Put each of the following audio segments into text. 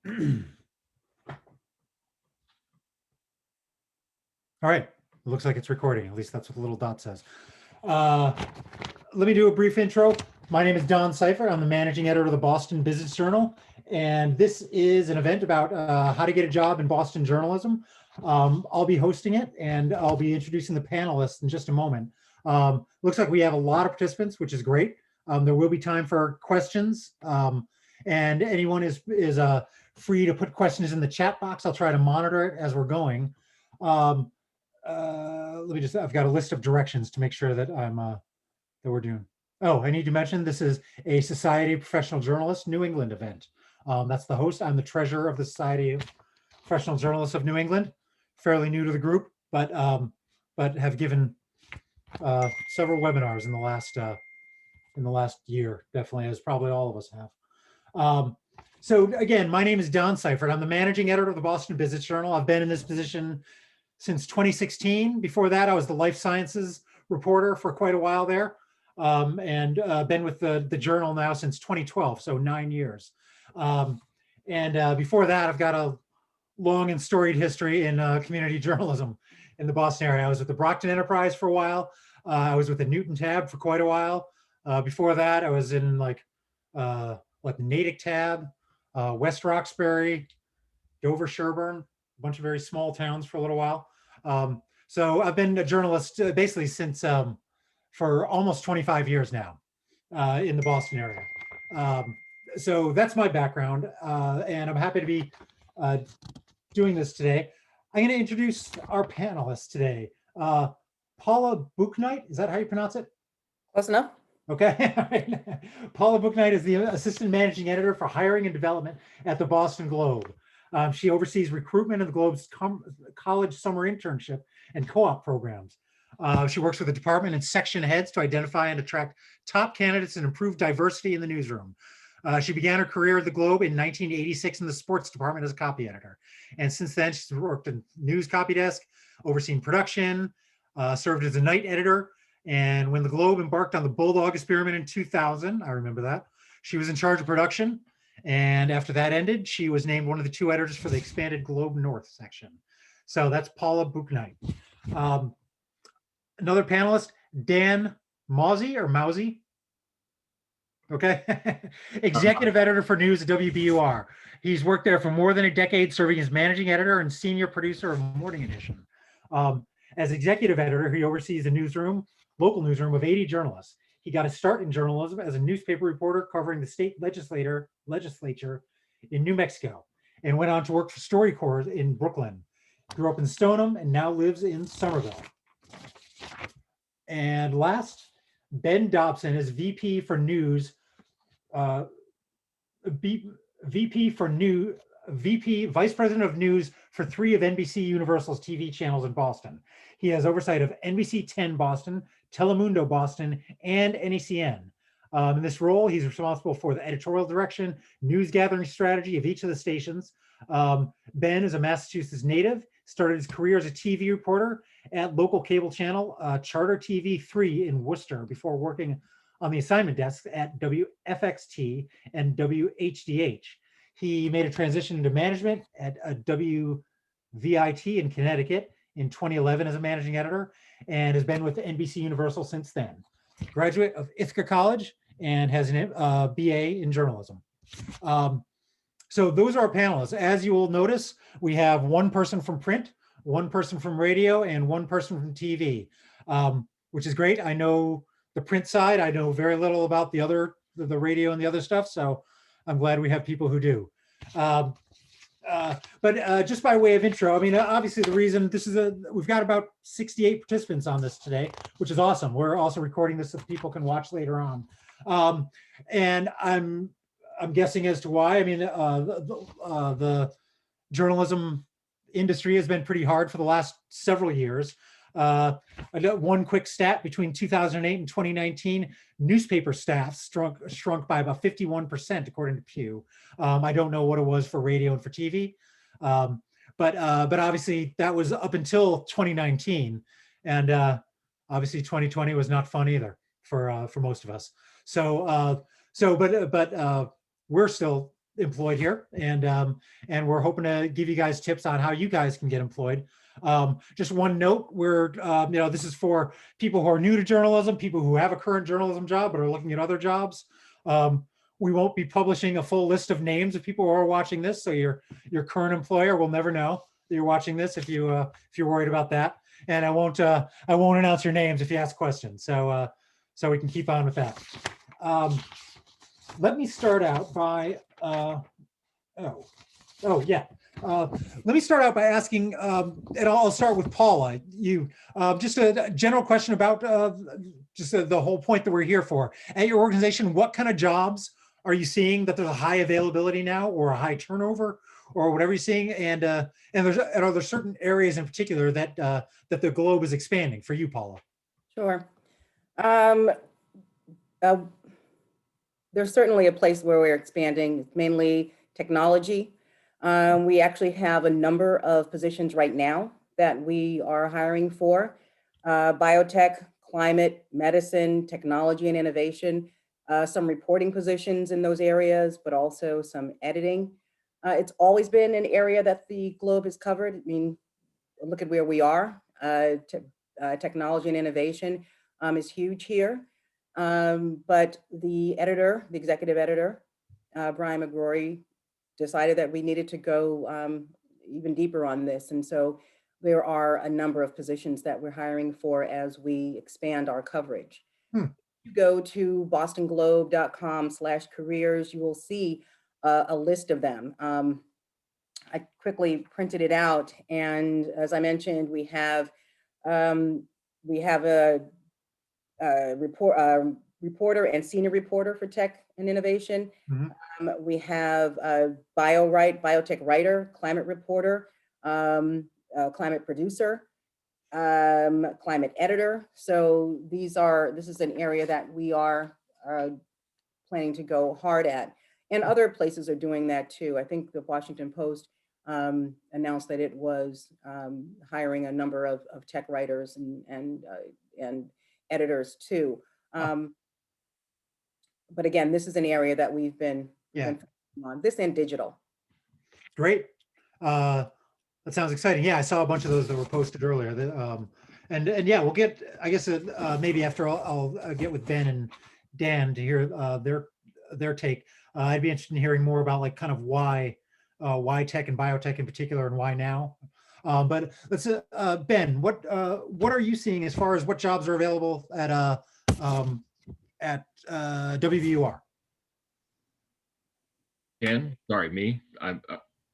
All right, it looks like it's recording. At least that's what the little dot says. Let me do a brief intro. My name is Don Seiffert. I'm the managing editor of the Boston Business Journal, and this is an event about how to get a job in Boston journalism. I'll be hosting it, and I'll be introducing the panelists in just a moment. Looks like we have a lot of participants, which is great. There will be time for questions, and anyone is free to put questions in the chat box. I'll try to monitor it as we're going. Let me just, I've got a list of directions to make sure that that we're doing. Oh, I need to mention this is a Society of Professional Journalists New England event. That's the host. I'm the treasurer of the Society of Professional Journalists of New England, fairly new to the group, but have given several webinars in the last year, definitely, as probably all of us have. So again, my name is Don Seiffert. I'm the managing editor of the Boston Business Journal. I've been in this position since 2016. Before that, I was the life sciences reporter for quite a while there, and been with the journal now since 2012, so 9 years. Before that, I've got a long and storied history in community journalism in the Boston area. I was with the Brockton Enterprise for a while. I was with the Newton Tab for quite a while. Before that, I was in like Natick Tab, West Roxbury, Dover, Sherburne, a bunch of very small towns for a little while. So I've been a journalist basically since for almost 25 years now in the Boston area. So that's my background, and I'm happy to be doing this today. I'm going to introduce our panelists today. Paula Bouknight, is that how you pronounce it? Close enough. Okay. Paula Bouknight is the assistant managing editor for hiring and development at the Boston Globe. She oversees recruitment of the Globe's college summer internship and co-op programs. She works with the department and section heads to identify and attract top candidates and improve diversity in the newsroom. She began her career at the Globe in 1986 in the sports department as a copy editor. And since then, she's worked in news copy desk, overseen production, served as a night editor. And when the Globe embarked on the Bulldog experiment in 2000, I remember that, she was in charge of production. And after that ended, she was named one of the 2 editors for the expanded Globe North section. So that's Paula Bouknight. Another panelist, Dan Mauzy or Mauzy. Okay. Executive editor for news at WBUR. He's worked there for more than a decade, serving as managing editor and senior producer of Morning Edition. As executive editor, he oversees the local newsroom of 80 journalists. He got a start in journalism as a newspaper reporter covering the state legislature in New Mexico, and went on to work for StoryCorps in Brooklyn. Grew up in Stoneham and now lives in Somerville. And last, Ben Dobson is VP for News, Vice President of News for 3 of NBC Universal's TV channels in Boston. He has oversight of NBC 10 Boston, Telemundo Boston, and NECN. In this role, he's responsible for the editorial direction, news gathering strategy of each of the stations. Ben is a Massachusetts native, started his career as a TV reporter at local cable channel Charter TV 3 in Worcester before working on the assignment desk at WFXT and WHDH. He made a transition into management at WVIT in Connecticut in 2011 as a managing editor, and has been with NBC Universal since then. Graduate of Ithaca College and has an BA in journalism. So those are our panelists. As you will notice, we have 1 person from print, 1 person from radio, and 1 person from TV, which is great. I know the print side. I know very little about the radio and the other stuff. So I'm glad we have people who do. But just by way of intro, I mean, obviously the reason we've got about 68 participants on this today, which is awesome. We're also recording this so people can watch later on. And I'm guessing as to why. I mean, the journalism industry has been pretty hard for the last several years. I got one quick stat: between 2008 and 2019, newspaper staff shrunk by about 51%, according to Pew. I don't know what it was for radio and for TV, but obviously that was up until 2019, and obviously 2020 was not fun either for most of us. So, but we're still employed here, and we're hoping to give you guys tips on how you guys can get employed. Just one note, this is for people who are new to journalism, people who have a current journalism job but are looking at other jobs. We won't be publishing a full list of names of people who are watching this, so your current employer will never know that you're watching this if you're worried about that. And I won't announce your names if you ask questions. So we can keep on with that. Let me start out by let me start out by asking, and I'll start with Paula. You just a general question about the whole point that we're here for. At your organization, what kind of jobs are you seeing that there's a high availability now, or a high turnover, or whatever you're seeing? And are there certain areas in particular that that the globe is expanding for you, Paula? Sure. There's certainly a place where we're expanding, mainly technology. We actually have a number of positions right now that we are hiring for. Biotech, climate, medicine, technology and innovation, some reporting positions in those areas, but also some editing. It's always been an area that the globe has covered. I mean, look at where we are. Technology and innovation is huge here. But the executive editor, Brian McGrory, decided that we needed to go even deeper on this. And so there are a number of positions that we're hiring for as we expand our coverage. If you go to bostonglobe.com/careers, you will see a list of them. I quickly printed it out. And as I mentioned, we have a reporter and senior reporter for tech and innovation. We have a biotech writer, climate reporter, climate producer, climate editor. So this is an area that we are planning to go hard at. And other places are doing that too. I think the Washington Post announced that it was hiring a number of tech writers and editors too. But again, this is an area that we've been on, this and digital. Great. That sounds exciting. Yeah, I saw a bunch of those that were posted earlier. And yeah, we'll get, I guess, maybe after I'll get with Ben and Dan to hear their take. I'd be interested in hearing more about like kind of why tech and biotech in particular, and why now. But let's Ben, what are you seeing as far as what jobs are available at WVUR? Dan, sorry, me. I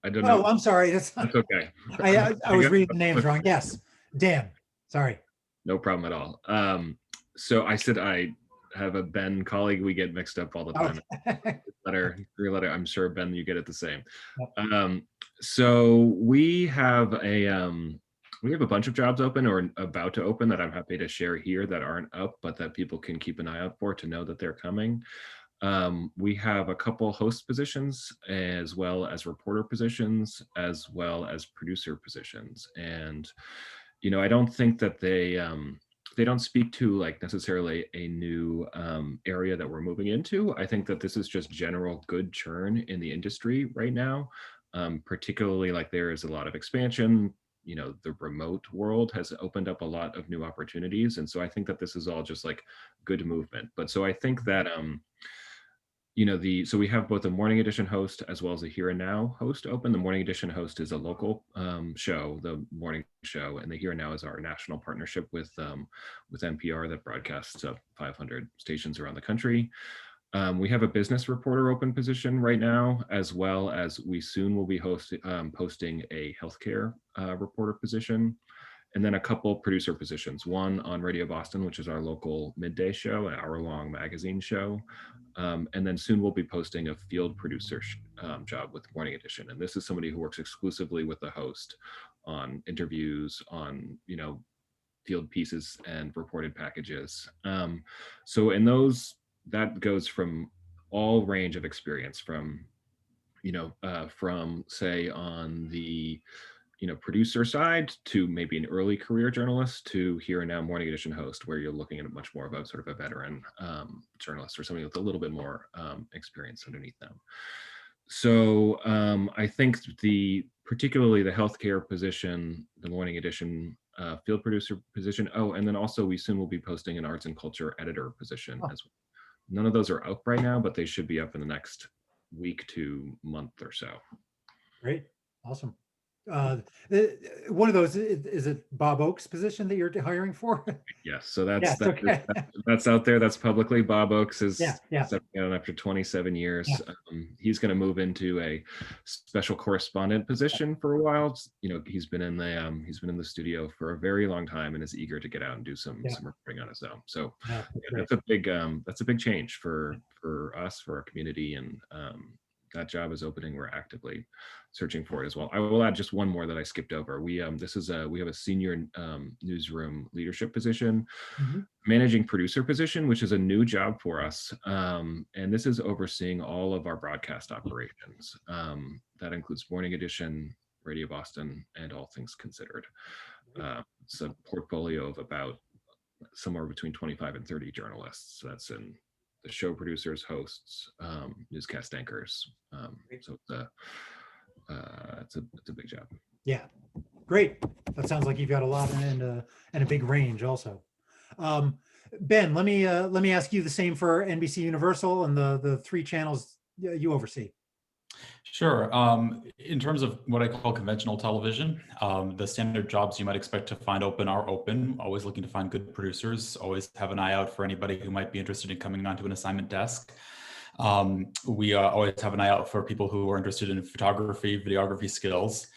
don't know. Oh, I'm sorry. That's okay. I was reading the names wrong. Yes, Dan. Sorry. No problem at all. So I said I have a Ben colleague. We get mixed up all the time. Three-letter. I'm sure, Ben, you get it the same. So we have a bunch of jobs open or about to open that I'm happy to share here that aren't up, but that people can keep an eye out for to know that they're coming. We have a couple host positions, as well as reporter positions, as well as producer positions. And, you know, I don't think that they don't speak to like necessarily a new area that we're moving into. I think that this is just general good churn in the industry right now, particularly like there is a lot of expansion. You know, the remote world has opened up a lot of new opportunities. And so I think that this is all just like good movement. But so I think that, you know, so we have both a morning edition host as well as a Here and Now host open. The morning edition host is a local show, the morning show, and the Here and Now is our national partnership with NPR that broadcasts 500 stations around the country. We have a business reporter open position right now, as well as we soon will be posting a healthcare reporter position. And then a couple producer positions, one on Radio Boston, which is our local midday show, an hour-long magazine show. And then soon we'll be posting a field producer job with Morning Edition. And this is somebody who works exclusively with the host on interviews, on, you know, field pieces and reported packages. So in those, that goes from all range of experience, from, you know, from say on the, you know, producer side to maybe an early career journalist to Here and Now morning edition host, where you're looking at much more of a sort of a veteran journalist or somebody with a little bit more experience underneath them. I think particularly the healthcare position, the morning edition field producer position. Oh, and then also we soon will be posting an arts and culture editor position Oh. as well. None of those are up right now, but they should be up in the next week to month or so. Great, awesome. One of those, is it Bob Oak's position that you're hiring for? Yes, so Yes, okay. that's out there. That's publicly. Bob Oakes is Yeah. stepping down after 27 years. Yeah. He's going to move into a special correspondent position for a while. You know, he's been in the studio for a very long time and is eager to get out and do some reporting on his own. So that's a big change for us, for our community, and that job is opening. We're actively searching for it as well. I will add just one more that I skipped over. We have a senior newsroom leadership position, managing producer position, which is a new job for us. And this is overseeing all of our broadcast operations. That includes Morning Edition, Radio Boston, and All Things Considered. It's a portfolio of about somewhere between 25 and 30 journalists. So that's in the show producers, hosts, newscast anchors. So it's a big job. Yeah, great. That sounds like you've got a lot and a big range also. Ben, let me ask you the same for NBC Universal and the 3 channels you oversee. Sure. In terms of what I call conventional television, the standard jobs you might expect to find open are open. Always looking to find good producers. Always have an eye out for anybody who might be interested in coming onto an assignment desk. We always have an eye out for people who are interested in photography, videography skills.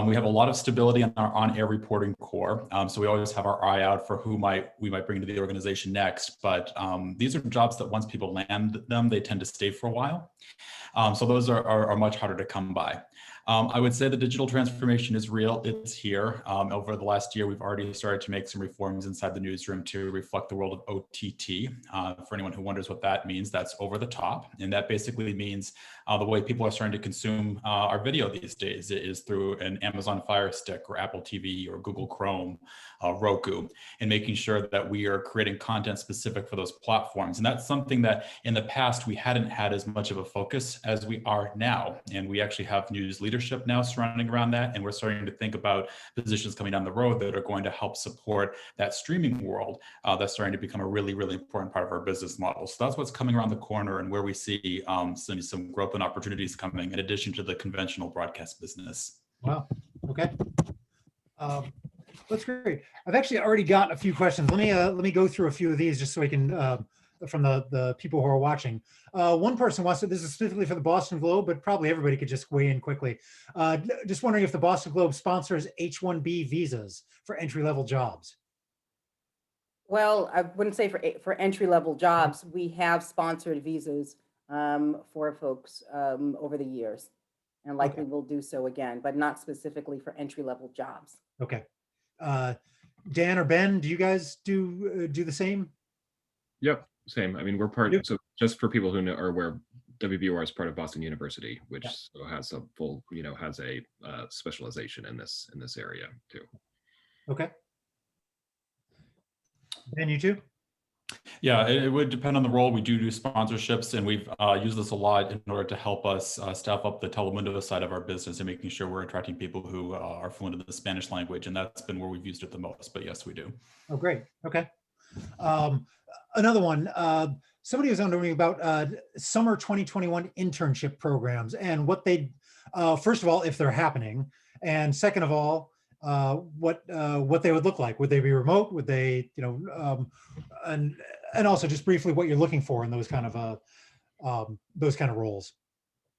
We have a lot of stability in our on-air reporting core, so we always have our eye out for who we might bring to the organization next. But these are jobs that once people land them, they tend to stay for a while. So those are much harder to come by. I would say the digital transformation is real. It's here. Over the last year, we've already started to make some reforms inside the newsroom to reflect the world of OTT. For anyone who wonders what that means, that's over the top. And that basically means the way people are starting to consume our video these days is through an Amazon Fire Stick or Apple TV or Google Chrome, Roku, and making sure that we are creating content specific for those platforms. And that's something that in the past we hadn't had as much of a focus as we are now. And we actually have news leadership now surrounding around that. And we're starting to think about positions coming down the road that are going to help support that streaming world that's starting to become a really, really important part of our business model. So that's what's coming around the corner and where we see some growth and opportunities coming in addition to the conventional broadcast business. Wow. Okay. That's great. I've actually already got a few questions. Let me go through a few of these just so we can from the people who are watching. One person wants to, this is specifically for the Boston Globe, but probably everybody could just weigh in quickly. Just wondering if the Boston Globe sponsors H-1B visas for entry-level jobs. Well, I wouldn't say for entry-level jobs. We have sponsored visas for folks over the years, and likely will do so again, but not specifically for entry-level jobs. Okay. Dan or Ben, do you guys do the same? Yep, same. I mean, we're part. So just for people who are aware, WBUR is part of Boston University, which has a full, has a specialization in this area too. Okay. Ben, you too? Yeah, it would depend on the role. We do sponsorships, and we've used this a lot in order to help us staff up the Telemundo side of our business and making sure we're attracting people who are fluent in the Spanish language, and that's been where we've used it the most. But yes, we do. Oh, great. Okay. Another one. Somebody was wondering about summer 2021 internship programs and what they, first of all, if they're happening, and second of all, what they would look like. Would they be remote? Would they, and also just briefly what you're looking for in those kind of roles.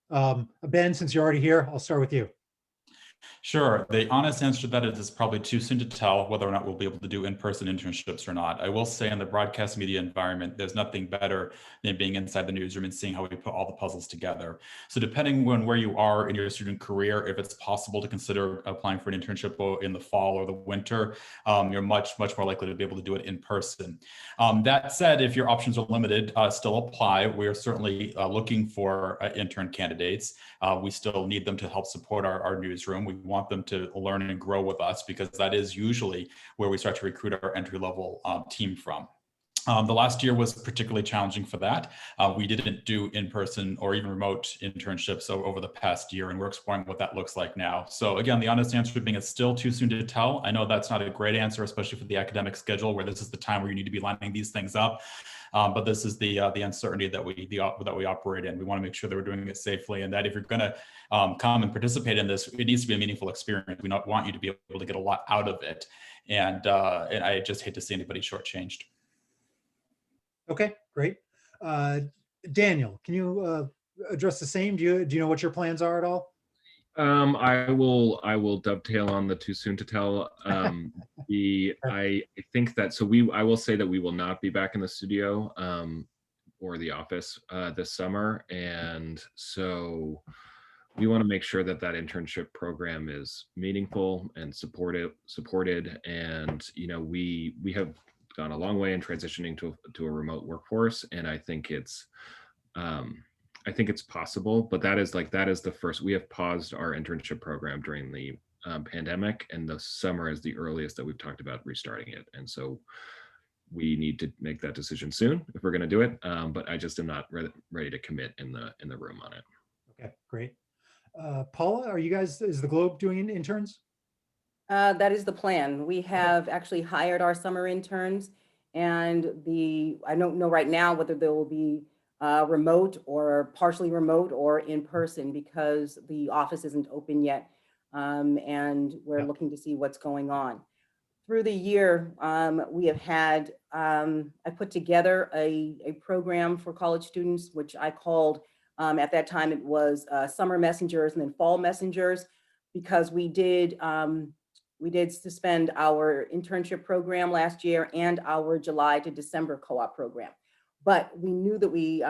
Ben, since you're already here, I'll start with you. Sure. The honest answer to that is it's probably too soon to tell whether or not we'll be able to do in-person internships or not. I will say in the broadcast media environment, there's nothing better than being inside the newsroom and seeing how we put all the puzzles together. So depending on where you are in your student career, if it's possible to consider applying for an internship in the fall or the winter, you're much more likely to be able to do it in person. That said, if your options are limited, still apply. We are certainly looking for intern candidates. We still need them to help support our newsroom. We want them to learn and grow with us because that is usually where we start to recruit our entry-level team from. The last year was particularly challenging for that. We didn't do in-person or even remote internships over the past year, and we're exploring what that looks like now. So again, the honest answer being it's still too soon to tell. I know that's not a great answer, especially for the academic schedule, where this is the time where you need to be lining these things up. But this is the uncertainty that we operate in. We want to make sure that we're doing it safely, and that if you're going to come and participate in this, it needs to be a meaningful experience. We not want you to be able to get a lot out of it, and I just hate to see anybody shortchanged. Okay, great. Daniel, can you address the same? Do you know what your plans are at all? I will dovetail on the too soon to tell. I think that I will say that we will not be back in the studio or the office this summer, and so we want to make sure that internship program is meaningful and supported. And we have gone a long way in transitioning to a remote workforce, and I think it's possible, but that is the first. We have paused our internship program during the pandemic, and the summer is the earliest that we've talked about restarting it. And so we need to make that decision soon if we're going to do it. But I just am not ready to commit in the room on it. Okay, great. Paula, is the Globe doing interns? That is the plan. We have actually hired our summer interns, and I don't know right now whether there will be remote or partially remote or in person, because the office isn't open yet, and we're looking to see what's going on. Through the year, we have had, I put together a program for college students, which I called, at that time it was summer messengers and then fall messengers, because we did suspend our internship program last year and our July to December co-op program. But we knew that we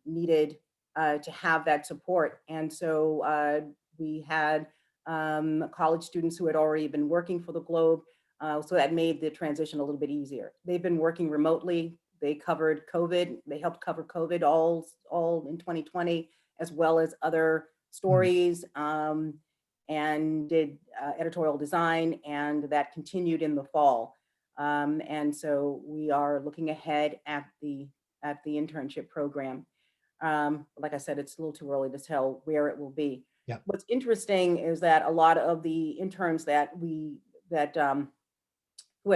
needed to have that support. And so we had college students who had already been working for the Globe. So that made the transition a little bit easier. They've been working remotely. They covered COVID. They helped cover COVID all in 2020, as well as other stories, and did editorial design, and that continued in the fall. And so we are looking ahead at the internship program. Like I said, it's a little too early to tell where it will be. Yeah. What's interesting is that a lot of the interns who had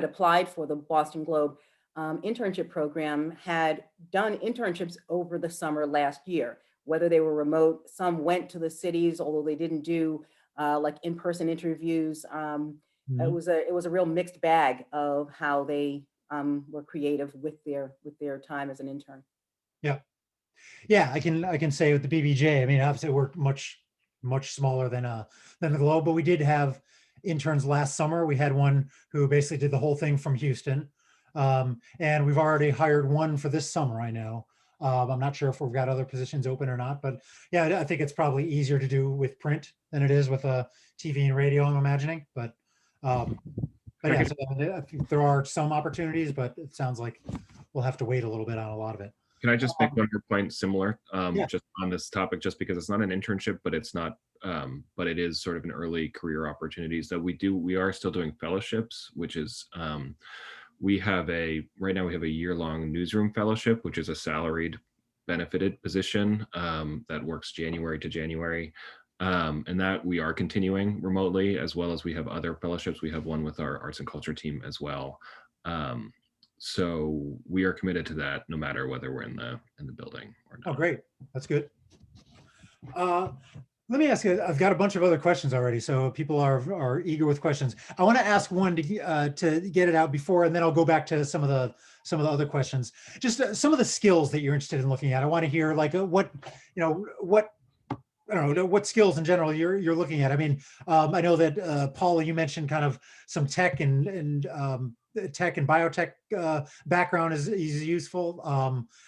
applied for the Boston Globe internship program had done internships over the summer last year, whether they were remote. Some went to the cities, although they didn't do like in-person interviews. It was a real mixed bag of how they were creative with their time as an intern. Yeah, I can say with the BBJ, I mean, obviously we're much smaller than the Globe, but we did have interns last summer. We had one who basically did the whole thing from Houston, and we've already hired one for this summer, I know. I'm not sure if we've got other positions open or not, but yeah, I think it's probably easier to do with print than it is with TV and radio, I'm imagining. But yeah, so I think there are some opportunities, but it sounds like we'll have to wait a little bit on a lot of it. Can I just make one more point similar, Yeah. just on this topic, just because it's not an internship, but it's not, but it is sort of an early career opportunities that we are still doing fellowships, which is, right now we have a year-long newsroom fellowship, which is a salaried benefited position that works January to January. And that we are continuing remotely, as well as we have other fellowships. We have one with our arts and culture team as well. So we are committed to that no matter whether we're in the building or not. Oh, great. That's good. Let me ask you, I've got a bunch of other questions already, so people are eager with questions. I want to ask one to get it out before, and then I'll go back to some of the other questions. Just some of the skills that you're interested in looking at. I want to hear like what I don't know, what skills in general you're looking at. I mean, I know that Paula, you mentioned kind of some tech and tech and biotech background is useful.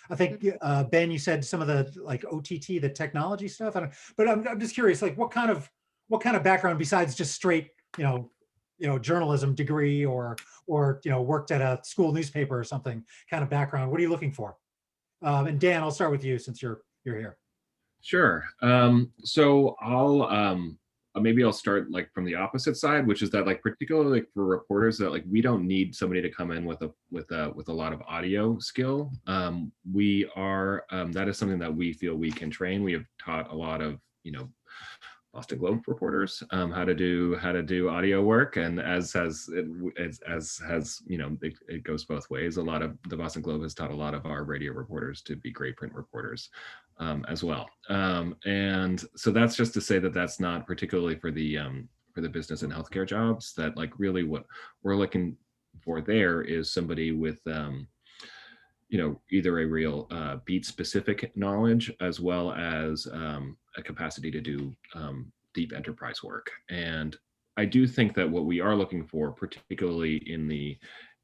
I think Ben, you said some of the like OTT, the technology stuff. But I'm just curious, like what kind of background besides just straight journalism degree or worked at a school newspaper or something kind of background. What are you looking for? And Dan, I'll start with you since you're here. Sure. So maybe I'll start like from the opposite side, which is that like particularly for reporters that like we don't need somebody to come in with a lot of audio skill. We are that is something that we feel we can train. We have taught a lot of Boston Globe reporters how to do audio work, and as has it goes both ways. A lot of the Boston Globe has taught a lot of our radio reporters to be great print reporters as well. And so that's just to say that that's not particularly for the business and healthcare jobs. That like really what we're looking for there is somebody with either a real beat specific knowledge as well as a capacity to do deep enterprise work. And I do think that what we are looking for, particularly in the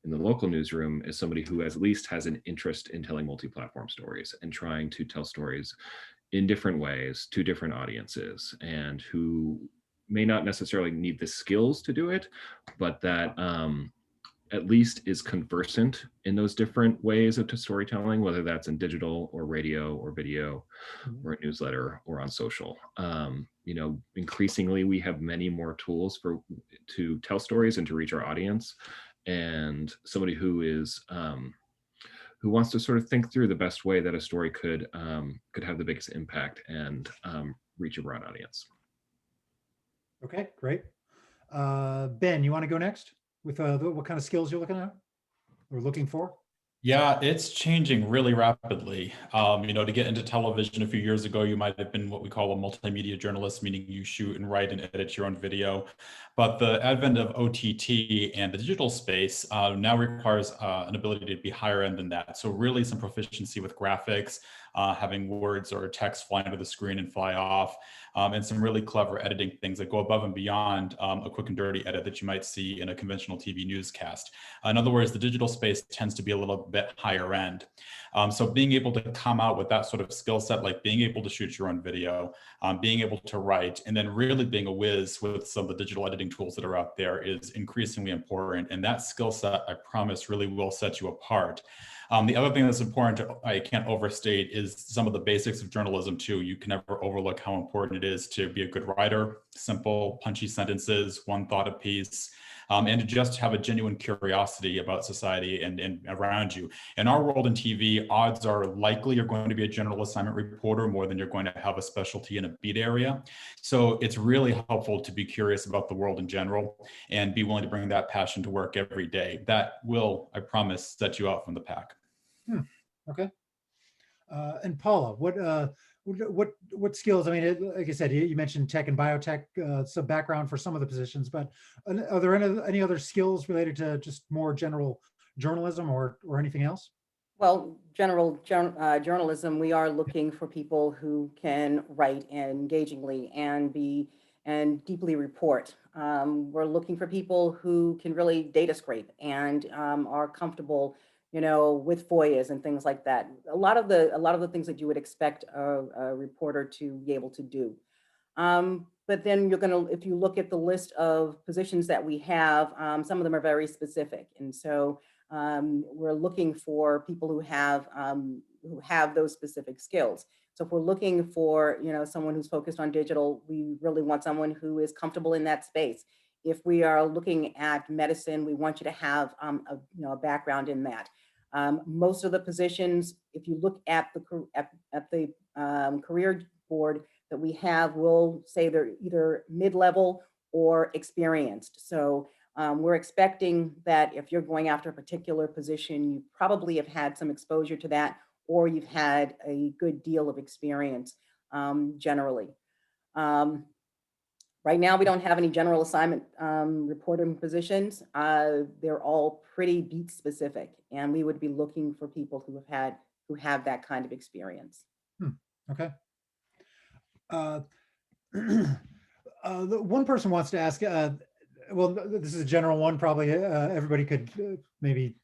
local newsroom, is somebody who at least has an interest in telling multi-platform stories and trying to tell stories in different ways to different audiences, and who may not necessarily need the skills to do it, but that at least is conversant in those different ways of storytelling, whether that's in digital or radio or video or a newsletter or on social. Increasingly we have many more tools to tell stories and to reach our audience, and somebody who wants to sort of think through the best way that a story could have the biggest impact and reach a broad audience. Okay, great. Ben, you want to go next with what kind of skills you're looking at or looking for? Yeah, it's changing really rapidly. To get into television a few years ago, you might have been what we call a multimedia journalist, meaning you shoot and write and edit your own video. But the advent of OTT and the digital space now requires an ability to be higher end than that. So really some proficiency with graphics, having words or text fly into the screen and fly off, and some really clever editing things that go above and beyond a quick and dirty edit that you might see in a conventional TV newscast. In other words, the digital space tends to be a little bit higher end. So being able to come out with that sort of skill set, like being able to shoot your own video, being able to write, and then really being a whiz with some of the digital editing tools that are out there is increasingly important. And that skill set, I promise, really will set you apart. The other thing that's important, I can't overstate, is some of the basics of journalism too. You can never overlook how important it is to be a good writer, simple, punchy sentences, one thought a piece, and to just have a genuine curiosity about society and around you. In our world in TV, odds are likely you're going to be a general assignment reporter more than you're going to have a specialty in a beat area. So it's really helpful to be curious about the world in general and be willing to bring that passion to work every day. That will, I promise, set you out from the pack. Okay. And Paula, what skills? I mean, like I said, you mentioned tech and biotech, some background for some of the positions, but are there any other skills related to just more general journalism or anything else? Well, general journalism, we are looking for people who can write engagingly and deeply report. We're looking for people who can really data scrape and are comfortable, with FOIAs and things like that. A lot of the things that you would expect a reporter to be able to do. But then if you look at the list of positions that we have, some of them are very specific, and so we're looking for people who have those specific skills. So if we're looking for someone who's focused on digital, we really want someone who is comfortable in that space. If we are looking at medicine, we want you to have a background in that. Most of the positions, if you look at the career board that we have, will say they're either mid-level or experienced. So we're expecting that if you're going after a particular position, you probably have had some exposure to that, or you've had a good deal of experience generally. Right now, we don't have any general assignment reporting positions. They're all pretty beat specific, and we would be looking for people who have that kind of experience. Okay. One person wants to ask, well, this is a general one, probably everybody could maybe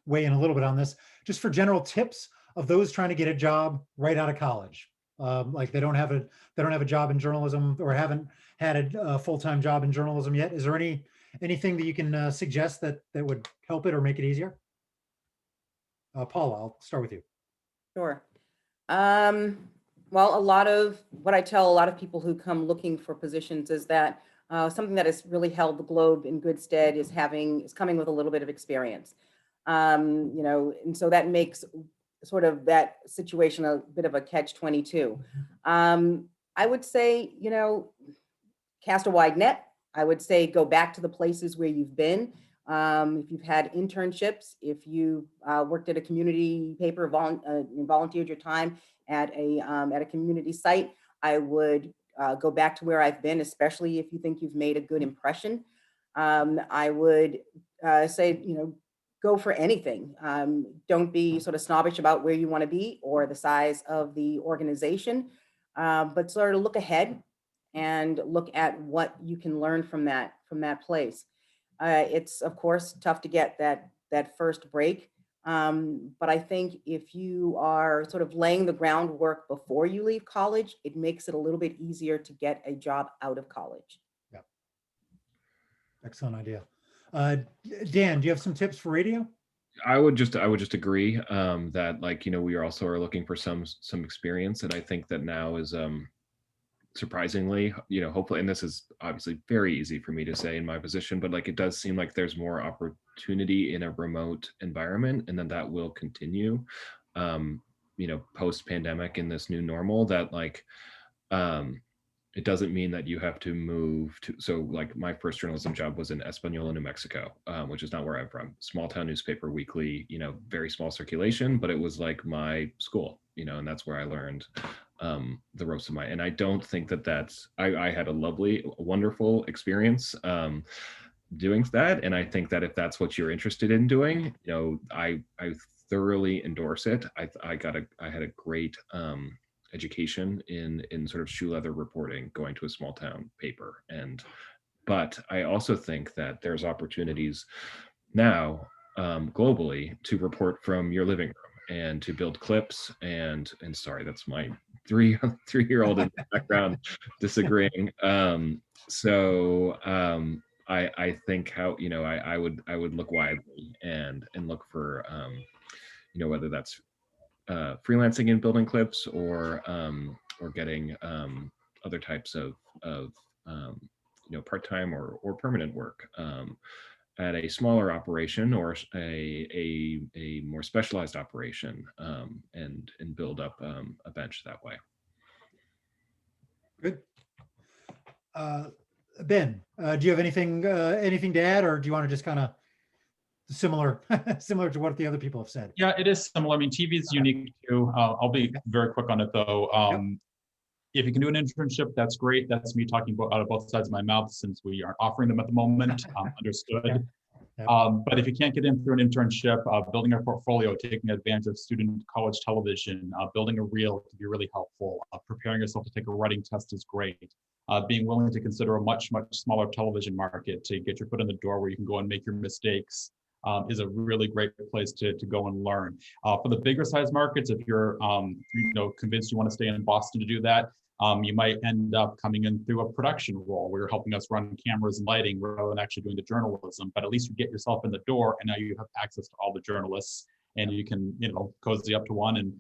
weigh in a little bit on this, just for general tips of those trying to get a job right out of college. Like they don't have a job in journalism or haven't had a full-time job in journalism yet. Is there anything that you can suggest that would help it or make it easier? Paula, I'll start with you. Sure. Well, a lot of what I tell a lot of people who come looking for positions is that something that has really held the globe in good stead is coming with a little bit of experience. And so that makes sort of that situation a bit of a catch-22. I would say, cast a wide net. I would say go back to the places where you've been. If you've had internships, if you worked at a community paper, volunteered your time at a community site, I would go back to where I've been, especially if you think you've made a good impression. I would say, go for anything. Don't be sort of snobbish about where you want to be or the size of the organization, but sort of look ahead and look at what you can learn from that place. It's of course tough to get that first break, but I think if you are sort of laying the groundwork before you leave college, it makes it a little bit easier to get a job out of college. Yeah, excellent idea. Dan, do you have some tips for radio? I would just agree that, like, we are looking for some experience, and I think that now is surprisingly, hopefully, and this is obviously very easy for me to say in my position, but like it does seem like there's more opportunity in a remote environment, and then that will continue post pandemic in this new normal, that like it doesn't mean that you have to move to, so like my first journalism job was in Española, New Mexico, which is not where I'm from. Small town newspaper, weekly, very small circulation, but it was like my school, and that's where I learned the ropes of and I don't think I had a lovely, wonderful experience doing that. And I think that if that's what you're interested in doing, I thoroughly endorse it. I had a great education in sort of shoe leather reporting, going to a small town paper. But I also think that there's opportunities now globally to report from your living room and to build clips and sorry, that's my three-year-old in the background disagreeing. I think how, I would look widely and look for, whether that's freelancing and building clips or getting other types of part-time or permanent work at a smaller operation or a more specialized operation, and build up a bench that way. Good. Ben, do you have anything to add, or do you want to just kind of similar to what the other people have said? Yeah, it is similar. I mean, TV is unique too. I'll be very quick on it though. If you can do an internship, that's great. That's me talking out of both sides of my mouth, since we aren't offering them at the moment. Understood. But if you can't get in through an internship, building a portfolio, taking advantage of student college television, building a reel can be really helpful. Preparing yourself to take a writing test is great. Being willing to consider a much smaller television market to get your foot in the door where you can go and make your mistakes is a really great place to go and learn. For the bigger size markets, if you're convinced you want to stay in Boston to do that, you might end up coming in through a production role where you're helping us run cameras and lighting rather than actually doing the journalism. But at least you get yourself in the door, and now you have access to all the journalists, and you can cozy up to one and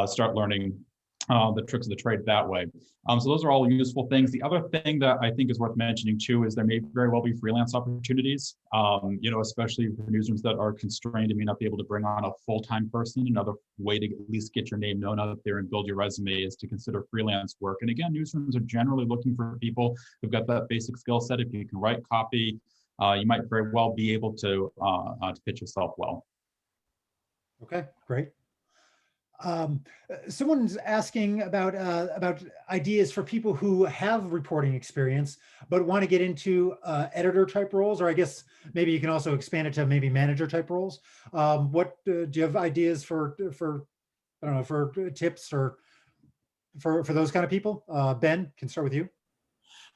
start learning the tricks of the trade that way. So those are all useful things. The other thing that I think is worth mentioning too is there may very well be freelance opportunities, especially for newsrooms that are constrained and may not be able to bring on a full-time person. Another way to at least get your name known out there and build your resume is to consider freelance work. And again, newsrooms are generally looking for people who've got that basic skill set. If you can write copy, you might very well be able to pitch yourself well. Okay, great. Someone's asking about ideas for people who have reporting experience but want to get into editor type roles, or I guess maybe you can also expand it to maybe manager type roles. What do you have ideas for I don't know, for tips or for those kind of people? Ben, can start with you.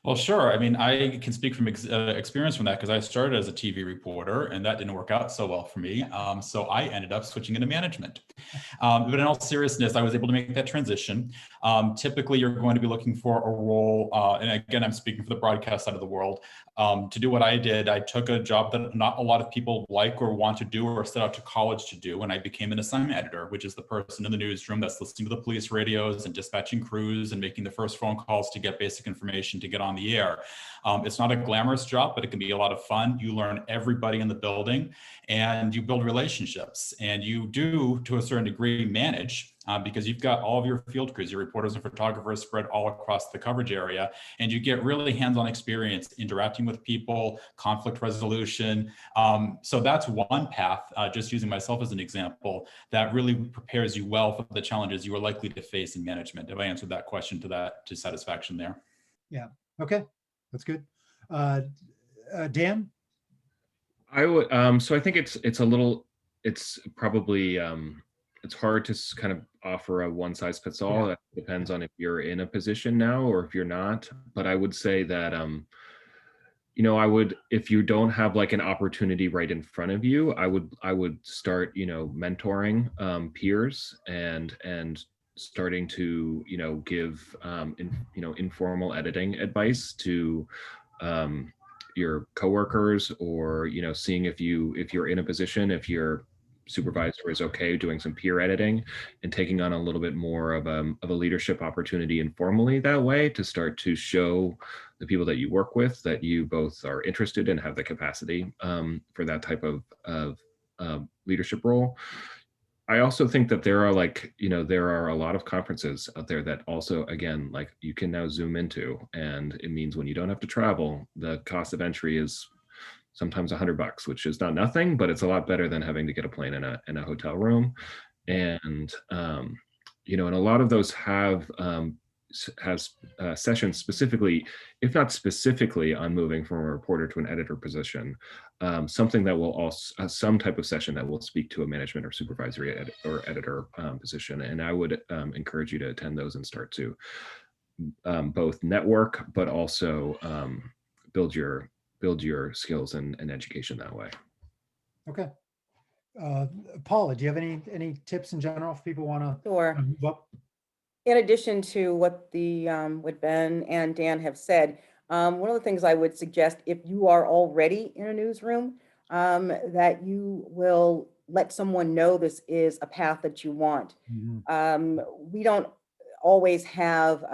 Well, sure. I mean, I can speak from experience from that because I started as a TV reporter and that didn't work out so well for me. So I ended up switching into management. But in all seriousness, I was able to make that transition. Typically, you're going to be looking for a role, and again, I'm speaking for the broadcast side of the world. To do what I did, I took a job that not a lot of people like or want to do or set out to college to do, and I became an assignment editor, which is the person in the newsroom that's listening to the police radios and dispatching crews and making the first phone calls to get basic information to get on the air. It's not a glamorous job, but it can be a lot of fun. You learn everybody in the building and you build relationships, and you do, to a certain degree, manage because you've got all of your field crews, your reporters and photographers spread all across the coverage area, and you get really hands-on experience interacting with people, conflict resolution. So that's one path, just using myself as an example, that really prepares you well for the challenges you are likely to face in management. Have I answered that question to satisfaction there? Yeah. Okay. That's good. Dan? I would, so I think it's probably, it's hard to kind of offer a one size fits all. Yeah. That depends on if you're in a position now or if you're not. But I would say that, I would, if you don't have like an opportunity right in front of you, I would start, mentoring peers and starting to, give, informal editing advice to your coworkers, or seeing if you're in a position, if your supervisor is okay doing some peer editing and taking on a little bit more of a leadership opportunity informally that way, to start to show the people that you work with that you both are interested and have the capacity for that type of leadership role. I also think that there are a lot of conferences out there that also, again, like you can now Zoom into, and it means when you don't have to travel, the cost of entry is sometimes $100, which is not nothing, but it's a lot better than having to get a plane in a hotel room. And and a lot of those has sessions specifically, if not specifically, on moving from a reporter to an editor position. Something that will also some type of session that will speak to a management or supervisory or editor position. And I would encourage you to attend those and start to both network, but also build your skills and education that way. Okay. Paula, do you have any tips in general if people want to Sure. move up? In addition to what what Ben and Dan have said, one of the things I would suggest, if you are already in a newsroom, that you will let someone know this is a path that you want. Mhm. We don't always have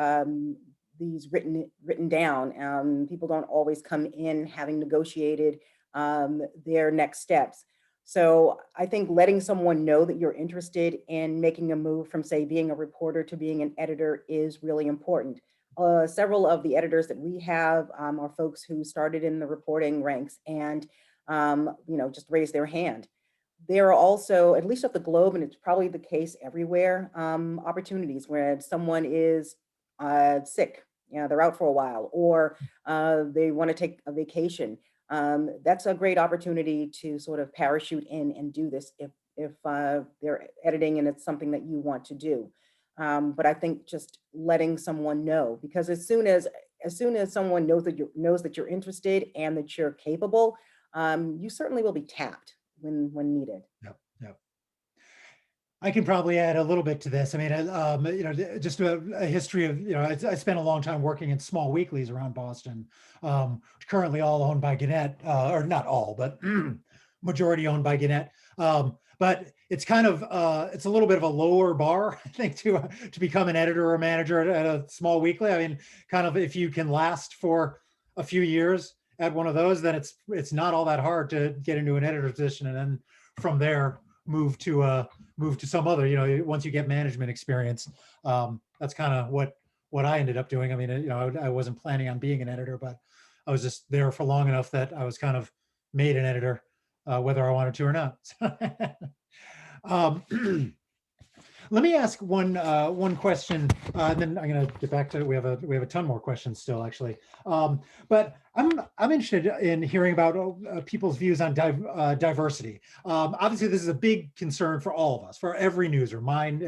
these written down. People don't always come in having negotiated their next steps. So I think letting someone know that you're interested in making a move from, say, being a reporter to being an editor is really important. Several of the editors that we have are folks who started in the reporting ranks and, just raised their hand. There are also, at least at the Globe, and it's probably the case everywhere, opportunities where someone is sick, they're out for a while, or they want to take a vacation. That's a great opportunity to sort of parachute in and do this if they're editing and it's something that you want to do. But I think just letting someone know, because as soon as someone knows that you're interested and that you're capable, you certainly will be tapped when needed. Yep. I can probably add a little bit to this. I mean, just a history of, I spent a long time working in small weeklies around Boston, currently all owned by Gannett, or not all, but majority owned by Gannett. But it's kind of, it's a little bit of a lower bar, I think, to become an editor or manager at a small weekly. I mean, kind of if you can last for a few years at one of those, then it's not all that hard to get into an editor position, and then from there move to some other, once you get management experience. That's kind of what I ended up doing. I mean, I wasn't planning on being an editor, but I was just there for long enough that I was kind of made an editor, whether I wanted to or not. Let me ask one question, and then I'm going to get back to it. We have a ton more questions still, actually. But I'm interested in hearing about people's views on diversity. Obviously, this is a big concern for all of us, for every newsroom. Mine,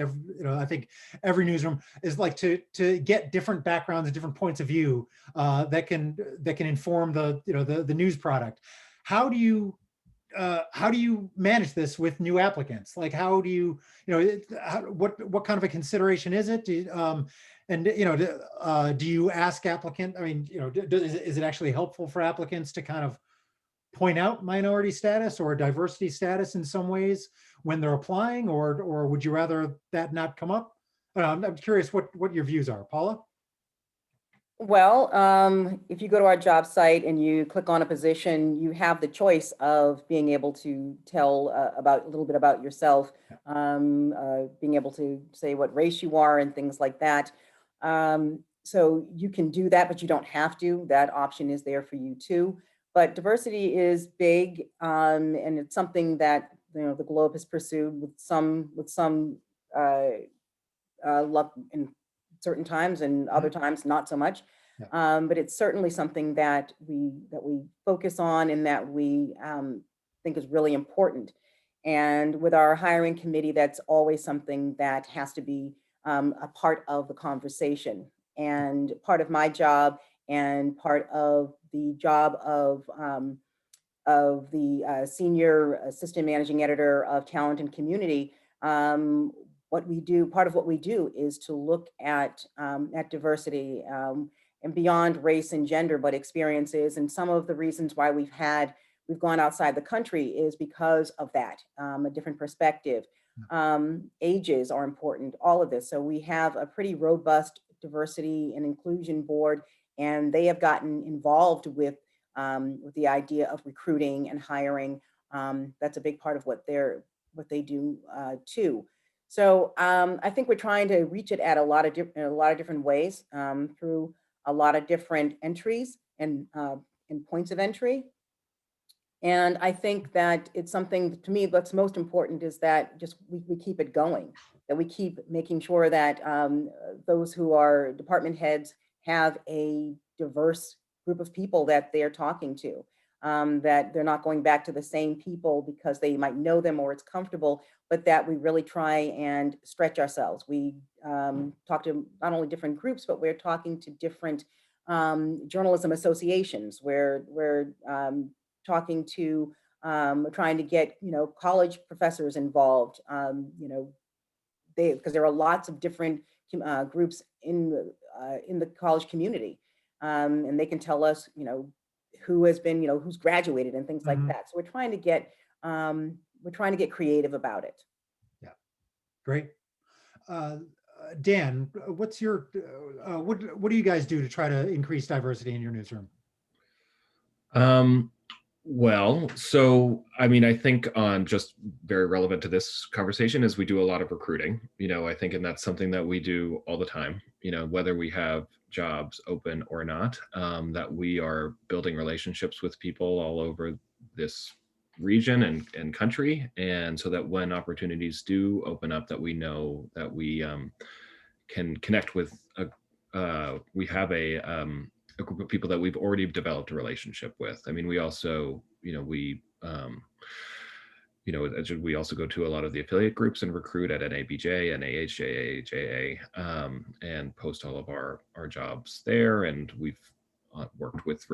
I think every newsroom is like to get different backgrounds and different points of view that can inform the news product. How do you manage this with new applicants? Like, how do you, what kind of a consideration is it? Do you ask applicant? I mean, is it actually helpful for applicants to kind of point out minority status or diversity status in some ways when they're applying, or would you rather that not come up? I'm curious what your views are, Paula. Well, if you go to our job site and you click on a position, you have the choice of being able to tell a little bit about yourself, being able to say what race you are and things like that. So you can do that, but you don't have to. That option is there for you too. But diversity is big, and it's something that the Globe has pursued with some luck in certain times, and other times not so much. Yeah. But it's certainly something that we focus on and that we think is really important. And with our hiring committee, that's always something that has to be a part of the conversation. And part of my job and part of the job of the senior assistant managing editor of talent and community, part of what we do is to look at diversity and beyond race and gender, but experiences. And some of the reasons why we've gone outside the country is because of that, a different perspective. Ages are important, all of this. So we have a pretty robust diversity and inclusion board, and they have gotten involved with the idea of recruiting and hiring. That's a big part of what they do too. So I think we're trying to reach it at a lot of different ways through a lot of different entries and points of entry. And I think that it's something, to me, what's most important is that just we keep it going, that we keep making sure that those who are department heads have a diverse group of people that they're talking to, that they're not going back to the same people because they might know them or it's comfortable, but that we really try and stretch ourselves. We talk to not only different groups, but we're talking to different journalism associations. We're talking to, trying to get college professors involved. Because there are lots of different groups in the college community, and they can tell us who has been who's graduated and things like that. So we're trying to get creative about it. Yeah, great. Dan, what's your what do you guys do to try to increase diversity in your newsroom? Well, so I mean, I think on just very relevant to this conversation is we do a lot of recruiting, I think, and that's something that we do all the time, whether we have jobs open or not, that we are building relationships with people all over this region and country. And so that when opportunities do open up, that we know that we can connect with, we have a group of people that we've already developed a relationship with. I mean, we also, we also go to a lot of the affiliate groups and recruit at NABJ and AHJA, and post all of our jobs there. And we've worked with,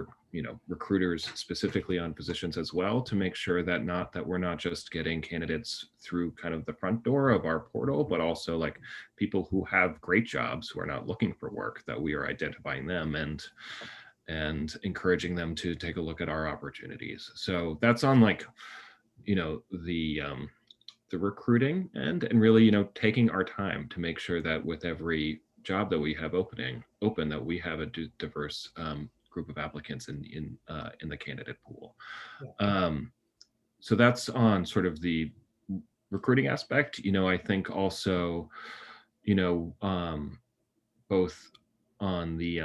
recruiters specifically on positions as well to make sure that we're not just getting candidates through kind of the front door of our portal, but also like people who have great jobs who are not looking for work, that we are identifying them and encouraging them to take a look at our opportunities. So that's on like, the recruiting and really, taking our time to make sure that with every job that we have open, that we have a diverse group of applicants in the candidate pool. Yeah. So that's on sort of the recruiting aspect. I think also, both on the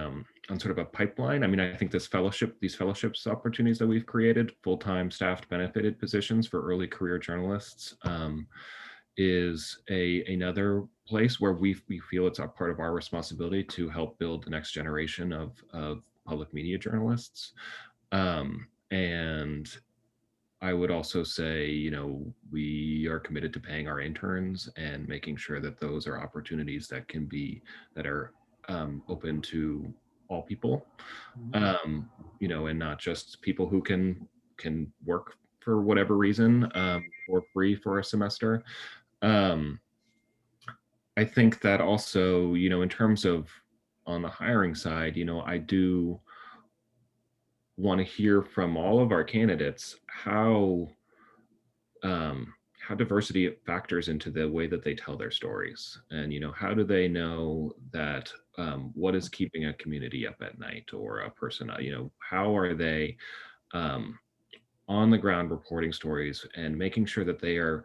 on sort of a pipeline. I mean, I think these fellowships opportunities that we've created, full-time staffed benefited positions for early career journalists, is another place where we feel it's a part of our responsibility to help build the next generation of public media journalists. And I would also say, you know, we are committed to paying our interns and making sure that those are opportunities that are open to all people, you know, and not just people who can work for whatever reason for free for a semester. I think that also, you know, in terms of on the hiring side, you know, I do want to hear from all of our candidates how diversity factors into the way that they tell their stories, and you know, how do they know that what is keeping a community up at night, or a person, you know, how are they um, on the ground reporting stories and making sure that they are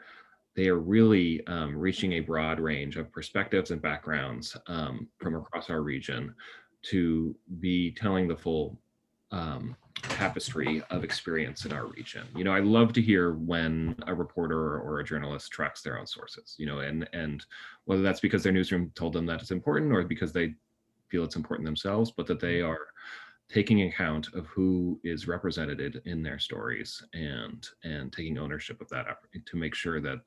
really reaching a broad range of perspectives and backgrounds from across our region to be telling the full tapestry of experience in our region. You know, I love to hear when a reporter or a journalist tracks their own sources, you know, and whether that's because their newsroom told them that it's important, or because they feel it's important themselves, but that they are taking account of who is represented in their stories, and taking ownership of that to make sure that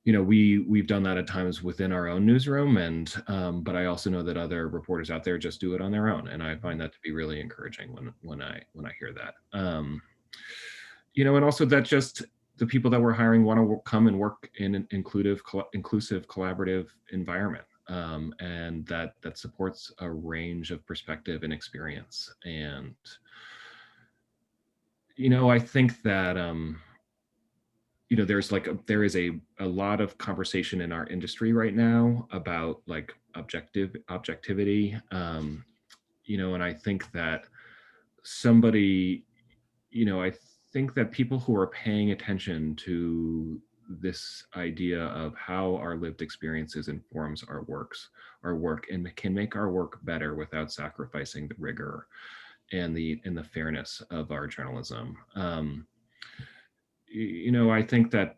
you know, we've done that at times within our own newsroom, and but I also know that other reporters out there just do it on their own, and I find that to be really encouraging when I hear that. You know, and also that just the people that we're hiring want to come and work in an inclusive, collaborative environment, and that supports a range of perspective and experience. And you know, I think that you know, there is a lot of conversation in our industry right now about like objectivity, you know, and I think that somebody, you know, I think that people who are paying attention to this idea of how our lived experiences informs our work, and can make our work better without sacrificing the rigor and the fairness of our journalism. You know, I think that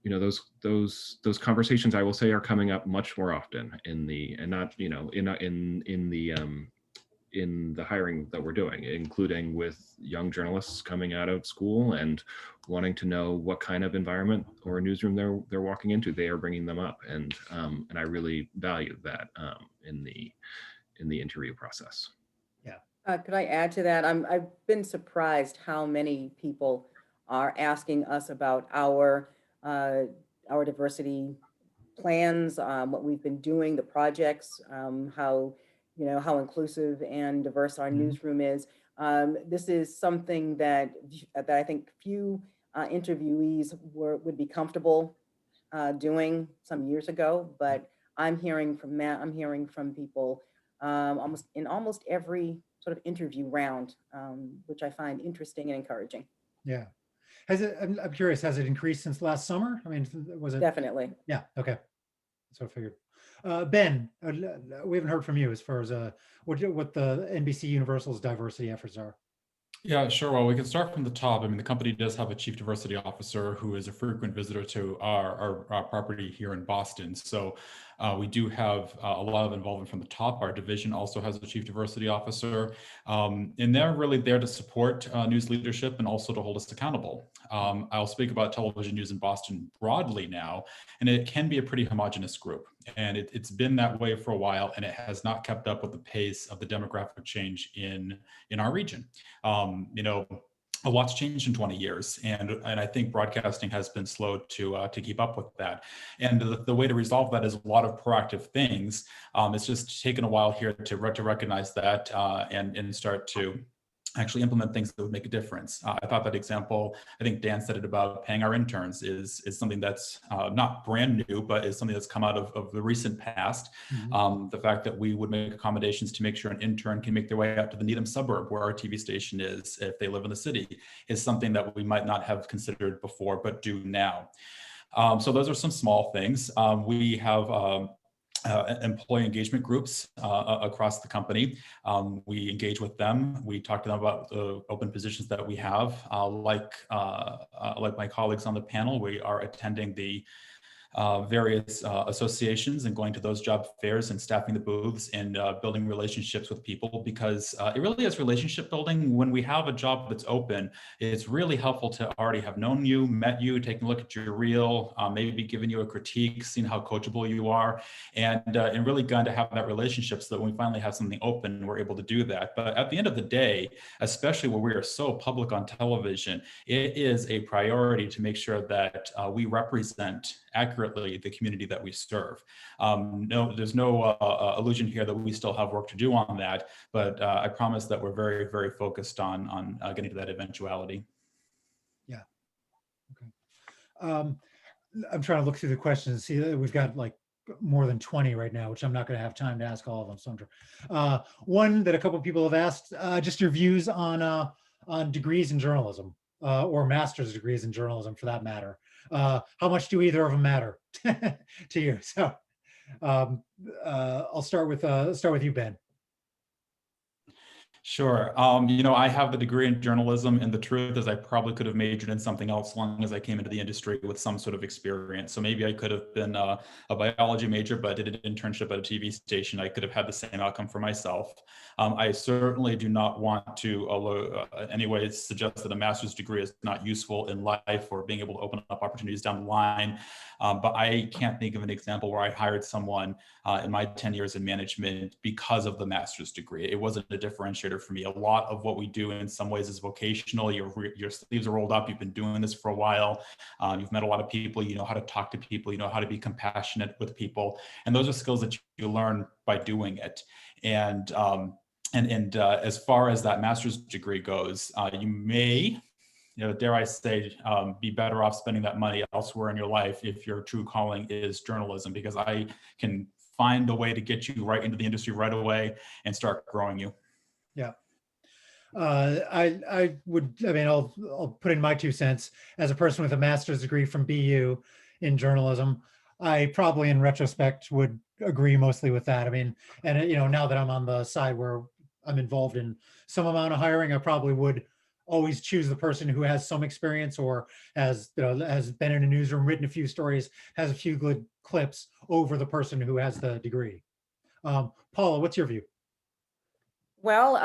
you know, those conversations, I will say, are coming up much more often in the, and not, you know, in the hiring that we're doing, including with young journalists coming out of school and wanting to know what kind of environment or newsroom they're walking into. They are bringing them up, and I really value that in the interview process. Could I add to that? I've been surprised how many people are asking us about our diversity plans, what we've been doing, the projects, how, you know, how inclusive and diverse our newsroom is. This is something that I think few interviewees would be comfortable doing some years ago, but I'm hearing from Matt, I'm hearing from people almost every sort of interview round, which I find interesting and encouraging. Yeah. Has it, I'm curious, has it increased since last summer? I mean, was it? Definitely. Yeah, okay. So I figured. Ben, we haven't heard from you as far as what the NBC Universal's diversity efforts are. Yeah, sure. Well, we can start from the top. I mean, the company does have a chief diversity officer who is a frequent visitor to our property here in Boston. So we do have a lot of involvement from the top. Our division also has a chief diversity officer, and they're really there to support news leadership and also to hold us accountable. I'll speak about television news in Boston broadly now, and it can be a pretty homogenous group. And it's been that way for a while, and it has not kept up with the pace of the demographic change in our region. You know, a lot's changed in 20 years, and I think broadcasting has been slow to keep up with that. And the way to resolve that is a lot of proactive things. It's just taken a while here to recognize that and start to actually implement things that would make a difference. I thought that example, I think Dan said it about paying our interns, is something that's not brand new, but is something that's come out of the recent past. The fact that we would make accommodations to make sure an intern can make their way out to the Needham suburb where our TV station is, if they live in the city, is something that we might not have considered before, but do now. So those are some small things. We have employee engagement groups across the company. We engage with them. We talk to them about the open positions that we have. Like my colleagues on the panel, we are attending the various associations and going to those job fairs and staffing the booths and building relationships with people, because it really is relationship building. When we have a job that's open, it's really helpful to already have known you, met you, taking a look at your reel, maybe giving you a critique, seeing how coachable you are, and really going to have that relationship so that when we finally have something open, we're able to do that. But at the end of the day, especially where we are so public on television, it is a priority to make sure that we represent accurately the community that we serve. No, there's no illusion here that we still have work to do on that, but I promise that we're very, very focused on getting to that eventuality. Yeah. Okay. I'm trying to look through the questions and see that we've got like more than 20 right now, which I'm not going to have time to ask all of them. So one that a couple of people have asked, just your views on degrees in journalism, or master's degrees in journalism for that matter. How much do either of them matter to you? So I'll start with you, Ben. Sure. I have the degree in journalism, and the truth is I probably could have majored in something else as long as I came into the industry with some sort of experience. So maybe I could have been a biology major, but did an internship at a TV station. I could have had the same outcome for myself. I certainly do not want to anyway suggest that a master's degree is not useful in life or being able to open up opportunities down the line. But I can't think of an example where I hired someone in my 10 years in management because of the master's degree. It wasn't a differentiator for me. A lot of what we do in some ways is vocational. Your sleeves are rolled up. You've been doing this for a while. You've met a lot of people. You know how to talk to people. You know how to be compassionate with people. And those are skills that you learn by doing it. And as far as that master's degree goes, you may, dare I say, be better off spending that money elsewhere in your life if your true calling is journalism, because I can find a way to get you right into the industry right away and start growing you. Yeah. I mean, I'll put in my 2 cents as a person with a master's degree from BU in journalism. I probably in retrospect would agree mostly with that. I mean, and now that I'm on the side where I'm involved in some amount of hiring, I probably would always choose the person who has some experience or has been in a newsroom, written a few stories, has a few good clips over the person who has the degree. Paula, what's your view? Well,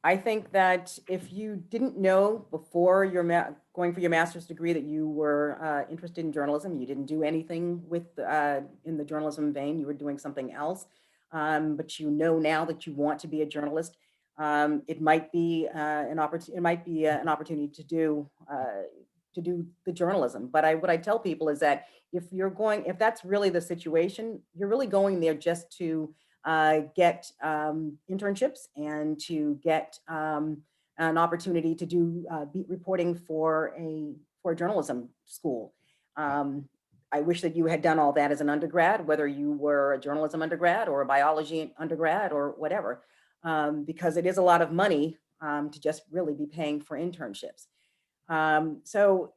I think that if you didn't know before you're going for your master's degree that you were interested in journalism, you didn't do anything with in the journalism vein, you were doing something else, but you know now that you want to be a journalist, it might be an opportunity. It might be an opportunity to do the journalism. But what I tell people is that if that's really the situation, you're really going there just to get internships and to get an opportunity to do beat reporting for a journalism school. I wish that you had done all that as an undergrad, whether you were a journalism undergrad or a biology undergrad or whatever, because it is a lot of money to just really be paying for internships. So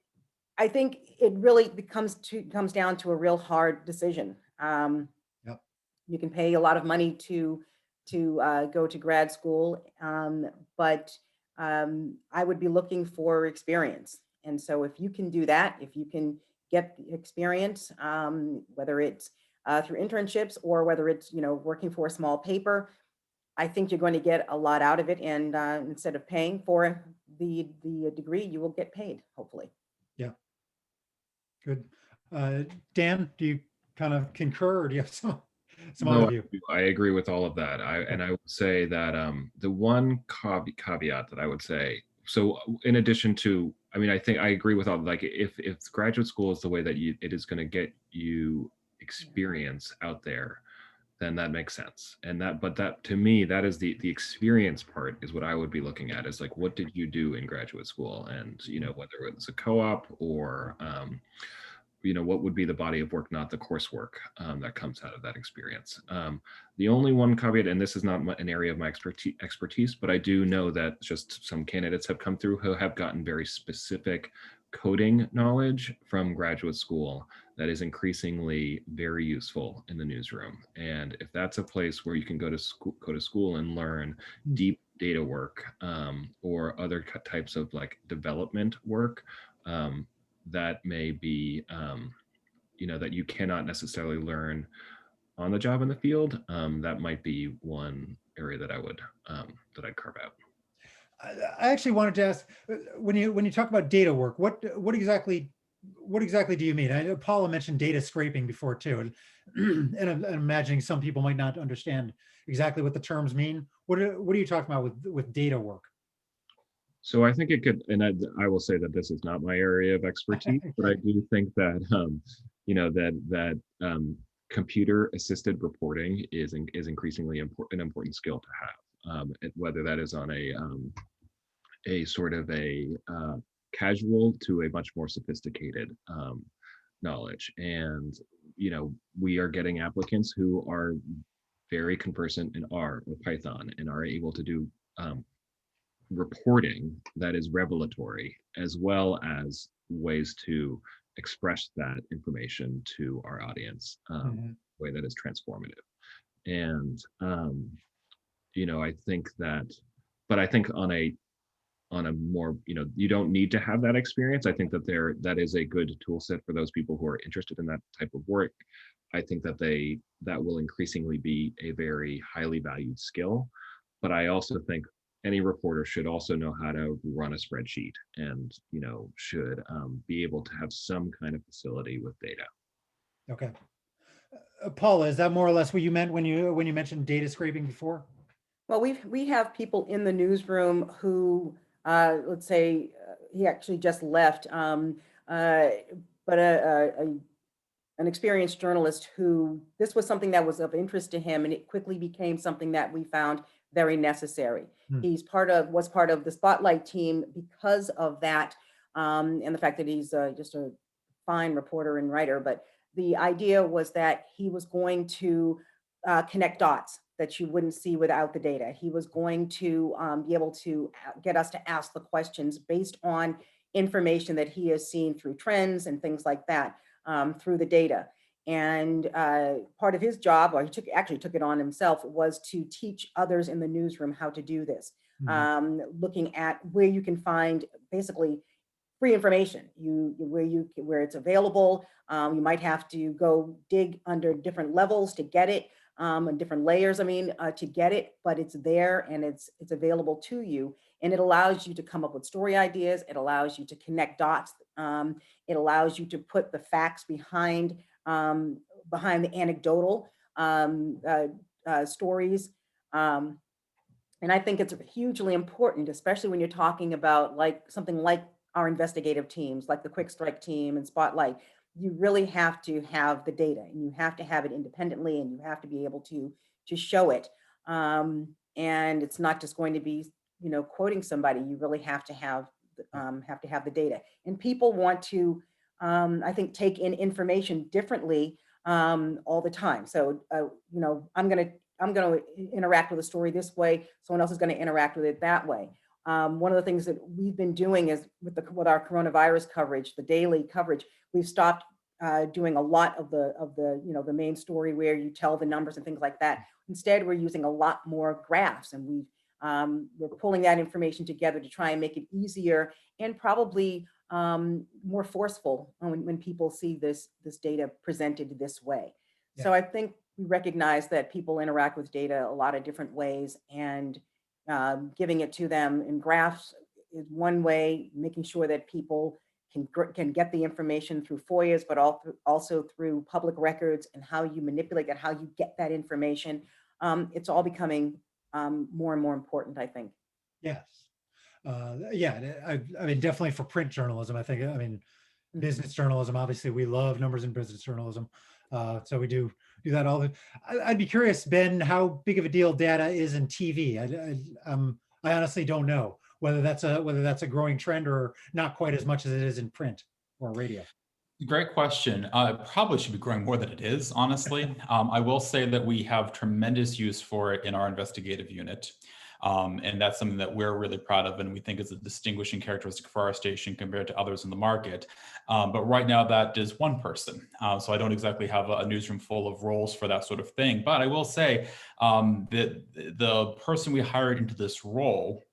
I think it really comes down to a real hard decision. You can pay a lot of money to go to grad school, but I would be looking for experience. And so if you can do that, if you can get the experience, whether it's through internships or whether it's working for a small paper, I think you're going to get a lot out of it. And instead of paying for the degree, you will get paid, hopefully. Yeah. Good. Dan, do you kind of concur, or do you have some other view? I agree with all of that. I would say that the one caveat that I would say, so in addition to, I mean, I think I agree with all, like if graduate school is the way that it is going to get you experience out there, then that makes sense. But that to me, that is the experience part is what I would be looking at, is like, what did you do in graduate school? And, whether it's a co-op or, what would be the body of work, not the coursework that comes out of that experience. The only one caveat, and this is not an area of my expertise, but I do know that just some candidates have come through who have gotten very specific coding knowledge from graduate school that is increasingly very useful in the newsroom. And if that's a place where you can go to school and learn deep data work, or other types of like development work, that may be, that you cannot necessarily learn on the job in the field, that might be one area that I'd carve out. I actually wanted to ask, when you talk about data work, what exactly do you mean? I know Paula mentioned data scraping before too, and I'm imagining some people might not understand exactly what the terms mean. What are you talking about with data work? So I think it could, and I will say that this is not my area of expertise, but I do think that computer assisted reporting is increasingly an important skill to have, whether that is on a sort of a casual to a much more sophisticated knowledge. And we are getting applicants who are very conversant in R or Python and are able to do reporting that is revelatory, as well as ways to express that information to our audience, way that is transformative. And I think that, but I think on a more, you don't need to have that experience. I think that that is a good tool set for those people who are interested in that type of work. I think that that will increasingly be a very highly valued skill. But I also think any reporter should also know how to run a spreadsheet and, should be able to have some kind of facility with data. Okay. Paula, is that more or less what you meant when you mentioned data scraping before? Well, we have people in the newsroom who, let's say, he actually just left, but an experienced journalist who this was something that was of interest to him, and it quickly became something that we found very necessary. He's was part of the Spotlight team because of that, and the fact that he's just a fine reporter and writer. But the idea was that he was going to connect dots that you wouldn't see without the data. He was going to be able to get us to ask the questions based on information that he has seen through trends and things like that, through the data. And part of his job, or he actually took it on himself, was to teach others in the newsroom how to do this, looking at where you can find basically free information, where it's available. You might have to go dig under different levels to get it, and different layers, to get it, but it's there and it's available to you. And it allows you to come up with story ideas. It allows you to connect dots. It allows you to put the facts behind the anecdotal stories. And I think it's hugely important, especially when you're talking about something like our investigative teams, like the Quick Strike team and Spotlight. You really have to have the data, and you have to have it independently, and you have to be able to show it. And it's not just going to be, quoting somebody. You really have to have the data. And people want to, I think, take in information differently all the time. So, I'm going to interact with a story this way. Someone else is going to interact with it that way. One of the things that we've been doing is with our coronavirus coverage, the daily coverage, we've stopped doing a lot of the main story where you tell the numbers and things like that. Instead, we're using a lot more graphs, and we're pulling that information together to try and make it easier and probably more forceful when people see this data presented this way. Yeah. So I think we recognize that people interact with data a lot of different ways, and giving it to them in graphs is one way, making sure that people can get the information through FOIAs, but also through public records, and how you manipulate that, how you get that information. It's all becoming more and more important, I think. Yes. Yeah, I mean, definitely for print journalism, I think, business journalism, obviously we love numbers in business journalism. So we do that all the, I'd be curious, Ben, how big of a deal data is in TV. I honestly don't know whether that's a growing trend or not quite as much as it is in print or radio. Great question. It probably should be growing more than it is, honestly. I will say that we have tremendous use for it in our investigative unit. And that's something that we're really proud of and we think is a distinguishing characteristic for our station compared to others in the market. But right now that is one person. So I don't exactly have a newsroom full of roles for that sort of thing. But I will say that the person we hired into this role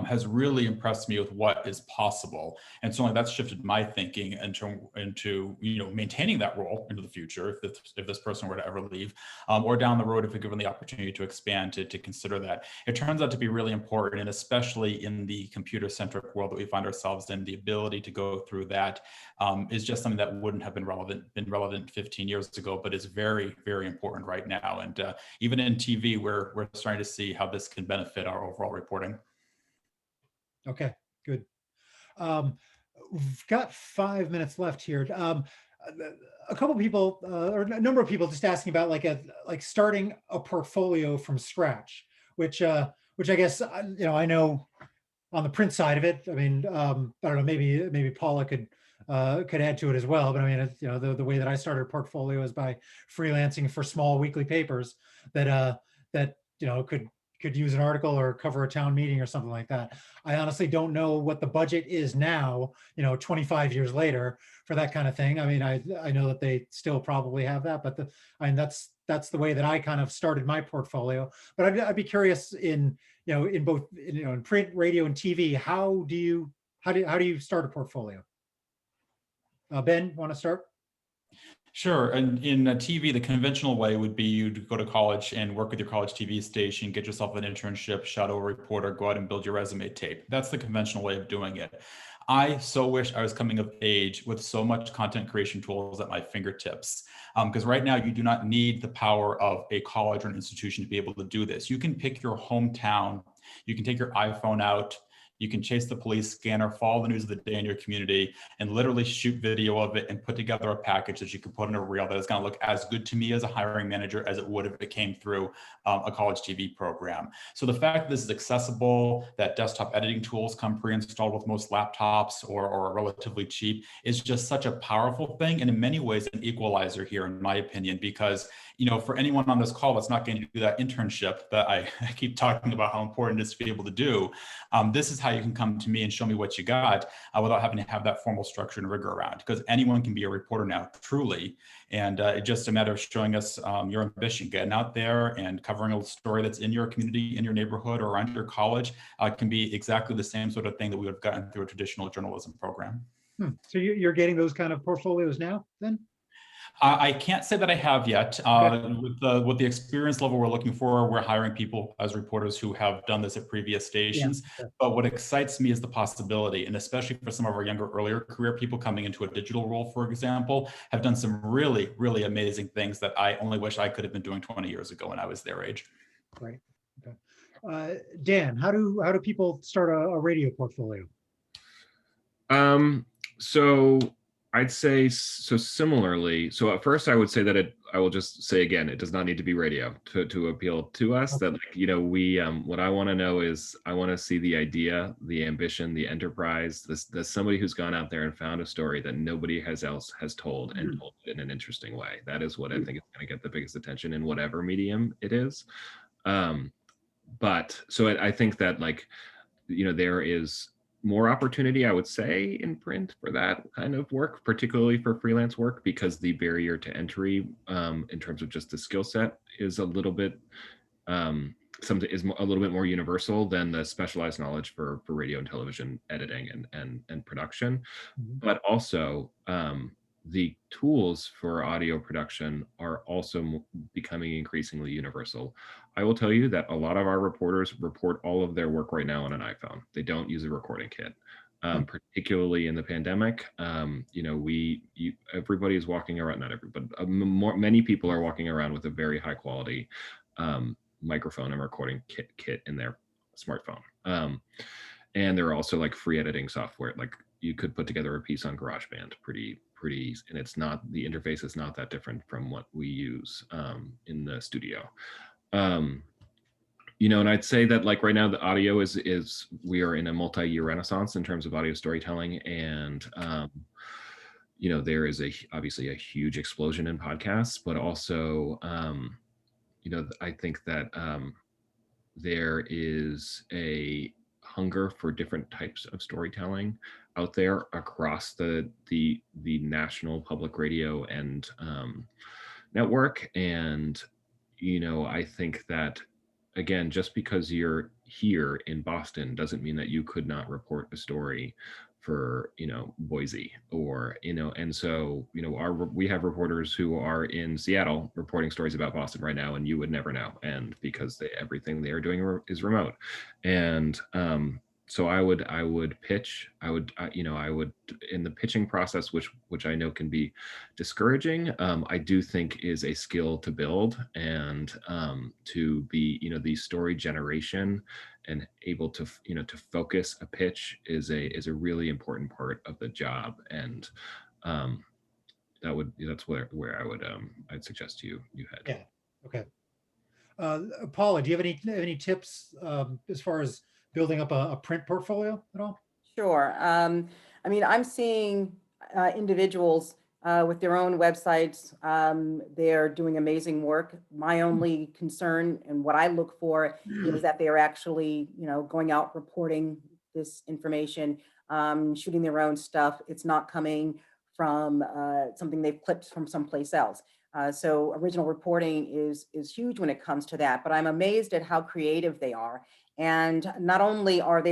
has really impressed me with what is possible, and certainly that's shifted my thinking into maintaining that role into the future if this person were to ever leave, or down the road if we're given the opportunity to expand to consider that. It turns out to be really important, and especially in the computer-centric world that we find ourselves in, the ability to go through that is just something that wouldn't have been relevant 15 years ago, but is very, very important right now. And even in TV, we're starting to see how this can benefit our overall reporting. Okay, good. We've got 5 minutes left here. A couple people, or a number of people, just asking about like starting a portfolio from scratch, which I guess I know on the print side of it. I mean, I don't know, maybe Paula could add to it as well. But I mean, the way that I started a portfolio is by freelancing for small weekly papers that could use an article or cover a town meeting or something like that. I honestly don't know what the budget is now, 25 years later, for that kind of thing. I mean, I know that they still probably have that, but that's the way that I kind of started my portfolio. But I'd be curious in both in print, radio, and TV, how do you start a portfolio? Ben, want to start? Sure. And in TV, the conventional way would be you'd go to college and work with your college TV station, get yourself an internship, shadow a reporter, go out and build your resume tape. That's the conventional way of doing it. I so wish I was coming of age with so much content creation tools at my fingertips. Because right now you do not need the power of a college or an institution to be able to do this. You can pick your hometown, you can take your iPhone out, you can chase the police scanner, follow the news of the day in your community, and literally shoot video of it and put together a package that you can put in a reel that is going to look as good to me as a hiring manager as it would if it came through a college TV program. So the fact that this is accessible, that desktop editing tools come pre-installed with most laptops or are relatively cheap, is just such a powerful thing, and in many ways an equalizer here, in my opinion, because for anyone on this call that's not going to do that internship that I keep talking about how important it is to be able to do, this is how you can come to me and show me what you got without having to have that formal structure and rigor around, because anyone can be a reporter now, truly. And it's just a matter of showing us your ambition, getting out there and covering a story that's in your community, in your neighborhood, or around your college can be exactly the same sort of thing that we would have gotten through a traditional journalism program. So you're getting those kind of portfolios now, then? I can't say that I have yet. With the experience level we're looking for, we're hiring people as reporters who have done this at previous stations. Yeah. But what excites me is the possibility, and especially for some of our younger, earlier career people coming into a digital role, for example, have done some really, really amazing things that I only wish I could have been doing 20 years ago when I was their age. Right. Okay. Dan, how do people start a radio portfolio? So I'd say so similarly. So at first I would say that I will just say again, it does not need to be radio to appeal to us. Okay. That we what I want to know is I want to see the idea, the ambition, the enterprise, this somebody who's gone out there and found a story that nobody else has told and told it in an interesting way. That is what I think is going to get the biggest attention in whatever medium it is. But so I think that there is more opportunity, I would say, in print for that kind of work, particularly for freelance work, because the barrier to entry in terms of just the skill set is a little bit a little bit more universal than the specialized knowledge for radio and television editing and production. Mm-hmm. But also the tools for audio production are also becoming increasingly universal. I will tell you that a lot of our reporters report all of their work right now on an iPhone. They don't use a recording kit, particularly in the pandemic. Everybody is walking around, not everybody, but many people are walking around with a very high quality microphone and recording kit in their smartphone. And there are also free editing software. You could put together a piece on GarageBand pretty, and it's not, the interface is not that different from what we use in the studio. And I'd say that right now the audio is we are in a multi-year renaissance in terms of audio storytelling, and there is obviously a huge explosion in podcasts, but also I think that there is a hunger for different types of storytelling out there across the national public radio and network. And I think that, again, just because you're here in Boston doesn't mean that you could not report a story for Boise, or and so we have reporters who are in Seattle reporting stories about Boston right now, and you would never know, and because everything they are doing is remote. And so I would pitch, I would in the pitching process, which I know can be discouraging, I do think is a skill to build, and to be the story generation and able to to focus a pitch is a really important part of the job. And that's where I would I'd suggest you head. Yeah. Okay. Paula, do you have any tips as far as building up a print portfolio at all? Sure. I mean, I'm seeing individuals with their own websites. They're doing amazing work. My only concern and what I look for is that they are actually, going out reporting this information, shooting their own stuff. It's not coming from something they've clipped from someplace else. So original reporting is huge when it comes to that. But I'm amazed at how creative they are. And not only have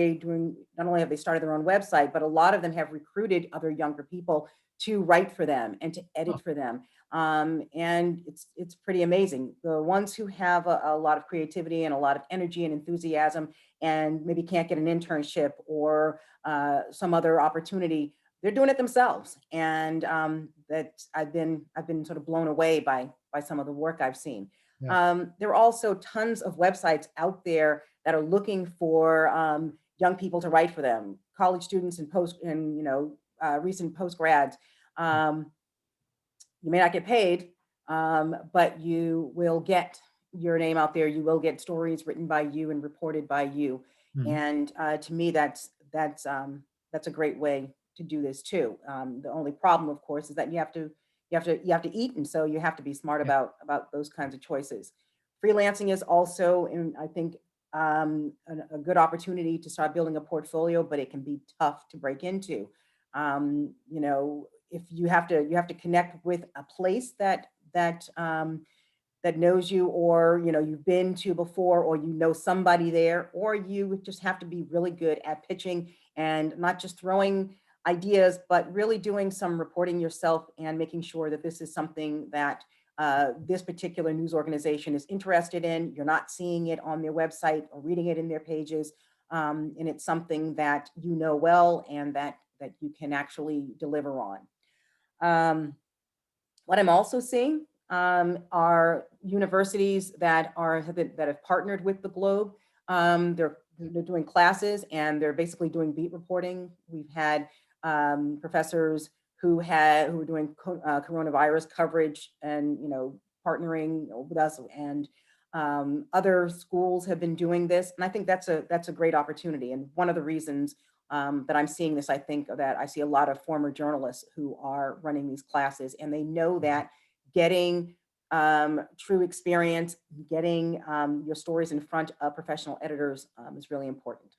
they started their own website, but a lot of them have recruited other younger people to write for them and to edit for them. And it's pretty amazing. The ones who have a lot of creativity and a lot of energy and enthusiasm and maybe can't get an internship or some other opportunity, they're doing it themselves. And that I've been sort of blown away by some of the work I've seen. Yeah. There are also tons of websites out there that are looking for young people to write for them, college students and recent post grads. You may not get paid, but you will get your name out there. You will get stories written by you and reported by you. Mhm. And to me, that's a great way to do this too. The only problem, of course, is that you have to eat, and so you have to be smart about those kinds of choices. Freelancing is also, I think, a good opportunity to start building a portfolio, but it can be tough to break into. If you have to connect with a place that knows you, or you've been to before, or somebody there, or you just have to be really good at pitching and not just throwing ideas, but really doing some reporting yourself and making sure that this is something that this particular news organization is interested in. You're not seeing it on their website or reading it in their pages, and it's something that you know well and that you can actually deliver on. What I'm also seeing are universities that have partnered with the Globe. They're doing classes and they're basically doing beat reporting. We've had professors who were doing coronavirus coverage and partnering with us, and other schools have been doing this, and I think that's a great opportunity. And one of the reasons that I'm seeing this, I think that I see a lot of former journalists who are running these classes, and they know that getting true experience, getting your stories in front of professional editors is really important.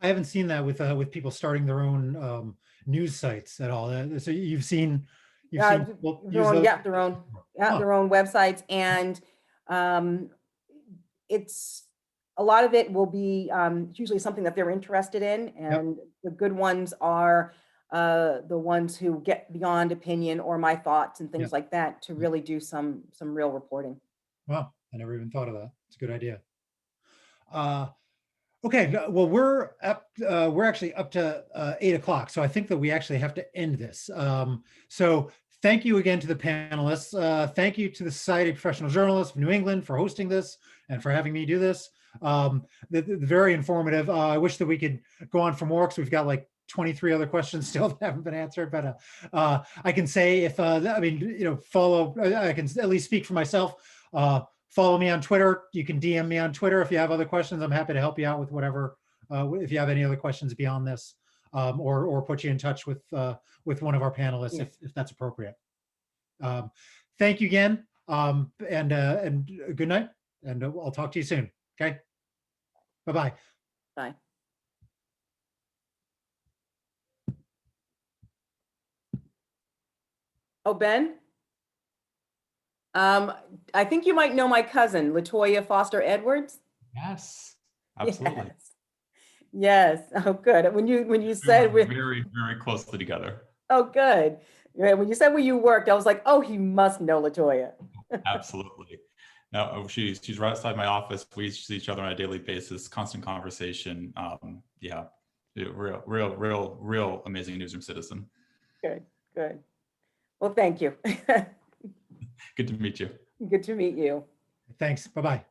I haven't seen that with people starting their own news sites at all. So you've seen people use those? Their own websites, and it's a lot of it will be usually something that they're interested in, and the good ones are the ones who get beyond opinion or my thoughts and things like that to really do some real reporting. Wow, I never even thought of that. It's a good idea. Okay, well, we're actually up to 8 o'clock, so I think that we actually have to end this. So thank you again to the panelists. Thank you to the Society of Professional Journalists of New England for hosting this and for having me do this. Very informative. I wish that we could go on for more, because we've got like 23 other questions still that haven't been answered. But I can say, if follow. I can at least speak for myself. Follow me on Twitter. You can DM me on Twitter if you have other questions. I'm happy to help you out with whatever. If you have any other questions beyond this, or put you in touch with one of our panelists if that's appropriate. Thank you again, and good night. and I'll talk to you soon. Okay. Bye-bye. Bye. Oh, Ben? I think you might know my cousin, Latoya Foster Edwards. Yes, absolutely. Yes. Yes. Oh, good. When you said We're very, very closely together. oh, good. Yeah, when you said where you worked, I was like, oh, he must know Latoya. Absolutely. No, she's right outside my office. We see each other on a daily basis, constant conversation. Yeah, real amazing newsroom citizen. Good, good. Well, thank you. Good to meet you. Good to meet you. Thanks. Bye-bye.